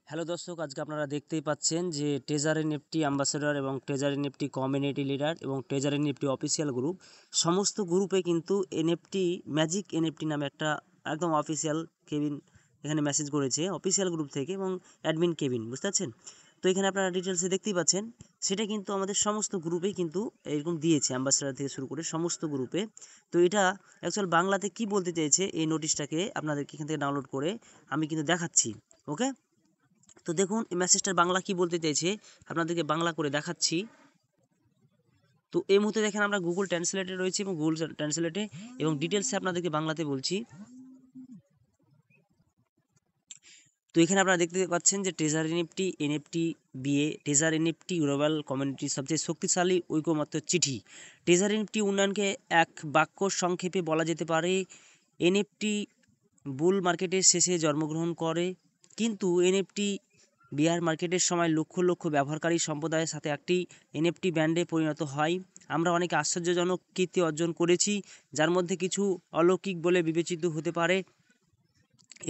Hello দর্শক, আজকে আপনারা দেখতেই পাচ্ছেন যে ট্রেজার এনএফটি অ্যাম্বাসেডর এবং ট্রেজার এনএফটি কমিউনিটি লিডার এবং ট্রেজার এনএফটি অফিসিয়াল গ্রুপ সমস্ত গ্রুপে কিন্তু এনএফটি ম্যাজিক এনএফটি নামে একটা একদম অফিসিয়াল কেবিন এখানে মেসেজ করেছে অফিসিয়াল গ্রুপ থেকে এবং অ্যাডমিন কেবিন, বুঝতে পারছেন? তো এখানে আপনারা ডিটেলসে দেখতেই পাচ্ছেন, সেটা কিন্তু আমাদের সমস্ত গ্রুপেই কিন্তু এরকম দিয়েছে, অ্যাম্বাসেডর থেকে শুরু করে সমস্ত গ্রুপে। তো এটা অ্যাকচুয়াল বাংলাতে কি বলতে চাইছে এই নোটিশটাকে আপনাদেরকে এখান থেকে ডাউনলোড করে আমি কিন্তু দেখাচ্ছি। ওকে, তো দেখুন এই মেসেজটার বাংলা কি বলতে চাইছে, আপনাদেরকে বাংলা করে দেখাচ্ছি। তো এই মুহূর্তে দেখেন আমরা গুগল ট্রান্সলেটে রয়েছি এবং গুগল ট্রান্সলেটে এবং ডিটেলসে আপনাদেরকে বাংলাতে বলছি। তো এখানে আপনারা দেখতে পাচ্ছেন যে treasure NFT, NFT BA, treasure NFT global কমিউনিটির সবচেয়ে শক্তিশালী ঐকমত্য চিঠি। ট্রেজার এনএফটি উন্নয়নকে এক বাক্য সংক্ষেপে বলা যেতে পারে, এনএফটি বুল মার্কেটের শেষে জন্মগ্রহণ করে, কিন্তু এনএফটি বিয়ার মার্কেটের সময় লক্ষ লক্ষ ব্যবহারকারী সম্প্রদায়ের সাথে একটি এনএফটি ব্র্যান্ডে পরিণত হয়। আমরা অনেক আশ্চর্যজনক কীর্তি অর্জন করেছি, যার মধ্যে কিছু অলৌকিক বলে বিবেচিত হতে পারে।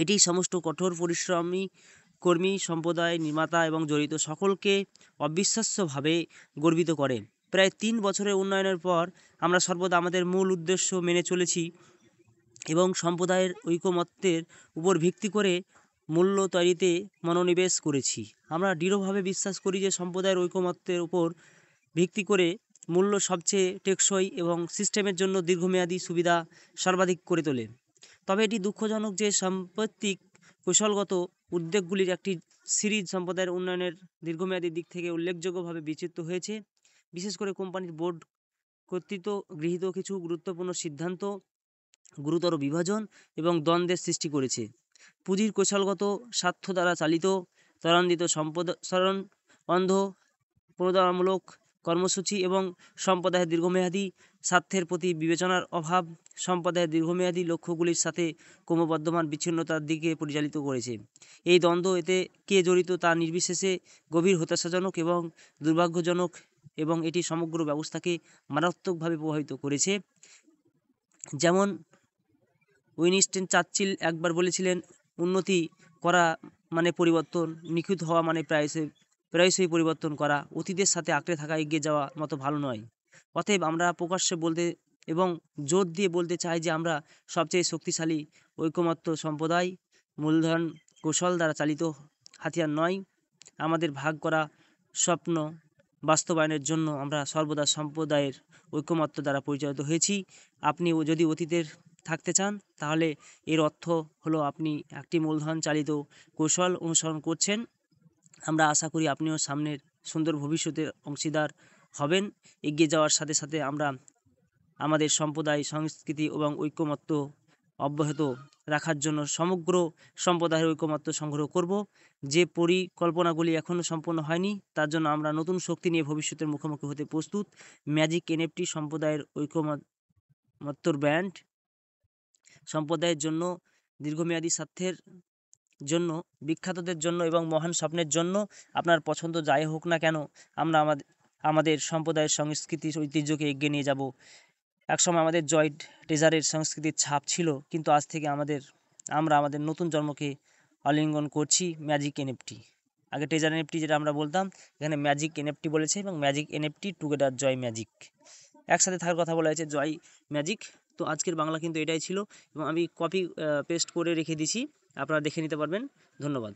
এটি সমস্ত কঠোর পরিশ্রমী কর্মী সম্প্রদায়, নির্মাতা এবং জড়িত সকলকে অবিশ্বাস্যভাবে গর্বিত করে। প্রায় 3 বছরের উন্নয়নের পর আমরা সর্বদা আমাদের মূল উদ্দেশ্য মেনে চলেছি এবং সম্প্রদায়ের ঐকমত্যের উপর ভিত্তি করে মূল্য তৈরিতে মনোনিবেশ করেছি। আমরা দৃঢ়ভাবে বিশ্বাস করি যে সম্প্রদায়ের ঐকমত্যের উপর ভিত্তি করে মূল্য সবচেয়ে টেকসই এবং সিস্টেমের জন্য দীর্ঘমেয়াদী সুবিধা সর্বাধিক করে তোলে। তবে এটি দুঃখজনক যে সাম্প্রতিক কৌশলগত উদ্যোগগুলির একটি সিরিজ সম্প্রদায়ের উন্নয়নের দীর্ঘমেয়াদী দিক থেকে উল্লেখযোগ্যভাবে বিচ্যুত হয়েছে। বিশেষ করে কোম্পানির বোর্ড কর্তৃক গৃহীত কিছু গুরুত্বপূর্ণ সিদ্ধান্ত গুরুতর বিভাজন এবং দ্বন্দ্বের সৃষ্টি করেছে। পুঁজির কৌশলগত স্বার্থ দ্বারা চালিত ত্বরান্বিত সম্প্রসারণ, অন্ধ প্রতারণামূলক কর্মসূচি এবং সম্প্রদায়ের দীর্ঘমেয়াদী স্বার্থের প্রতি বিবেচনার অভাব সম্প্রদায়ের দীর্ঘমেয়াদী লক্ষ্যগুলির সাথে ক্রমবর্ধমান বিচ্ছিন্নতার দিকে পরিচালিত করেছে। এই দ্বন্দ্ব এতে কে জড়িত তা নির্বিশেষে গভীর হতাশাজনক এবং দুর্ভাগ্যজনক এবং এটি সমগ্র ব্যবস্থাকে মারাত্মকভাবে প্রভাবিত করেছে। যেমন উইনস্টন চার্চিল একবার বলেছিলেন, উন্নতি করা মানে পরিবর্তন, নিখুঁত হওয়া মানে প্রায়শই পরিবর্তন করা, অতীতের সাথে আঁকড়ে থাকা এগিয়ে যাওয়া মতো ভালো নয়। অতএব আমরা প্রকাশ্যে বলতে এবং জোর দিয়ে বলতে চাই যে আমরা সবচেয়ে শক্তিশালী ঐকমত্য সম্প্রদায়, মূলধন কৌশল দ্বারা চালিত হাতিয়ার নয়। আমাদের ভাগ করা স্বপ্ন বাস্তবায়নের জন্য আমরা সর্বদা সম্প্রদায়ের ঐকমত্য দ্বারা পরিচালিত হয়েছি। আপনি যদি অতীতের থাকতে চান তাহলে এর অর্থ হলো আপনি একটি মূলধন চালিত কৌশল অনুসরণ করছেন। আমরা আশা করি আপনিও সামনের সুন্দর ভবিষ্যতের অংশীদার হবেন। এগিয়ে যাওয়ার সাথে সাথে আমরা আমাদের সম্প্রদায়, সংস্কৃতি এবং ঐকমত্য অব্যাহত রাখার জন্য সমগ্র সম্প্রদায়ের ঐকমত্য সংগ্রহ করব। যে পরিকল্পনাগুলি এখনও সম্পন্ন হয়নি তার জন্য আমরা নতুন শক্তি নিয়ে ভবিষ্যতের মুখোমুখি হতে প্রস্তুত। ম্যাজিক এনএফটি সম্প্রদায়ের ঐকমত্যর ব্র্যান্ড, সম্প্রদায়ের জন্য দীর্ঘমেয়াদী স্বার্থের জন্য, বিখ্যাতদের জন্য এবং মহান স্বপ্নের জন্য। আপনার পছন্দ যাই হোক না কেন, আমরা আমাদের সম্প্রদায়ের সংস্কৃতির ঐতিহ্যকে এগিয়ে নিয়ে যাব। একসময় আমাদের জয়েন্ট ট্রেজারের সংস্কৃতির ছাপ ছিল, কিন্তু আজ থেকে আমরা আমাদের নতুন জন্মকে আলিঙ্গন করছি ম্যাজিক এনএফটি। আগে ট্রেজার এনএফটি যেটা আমরা বলতাম, এখানে ম্যাজিক এনএফটি বলেছে এবং ম্যাজিক এনএফটি টুগেদার জয় ম্যাজিক, একসাথে থাকার কথা বলা হয়েছে, জয় ম্যাজিক। তো আজকের বাংলা কিন্তু এটাই ছিল এবং আমি কপি পেস্ট করে রেখে দিছি, আপনারা দেখে নিতে পারবেন। ধন্যবাদ।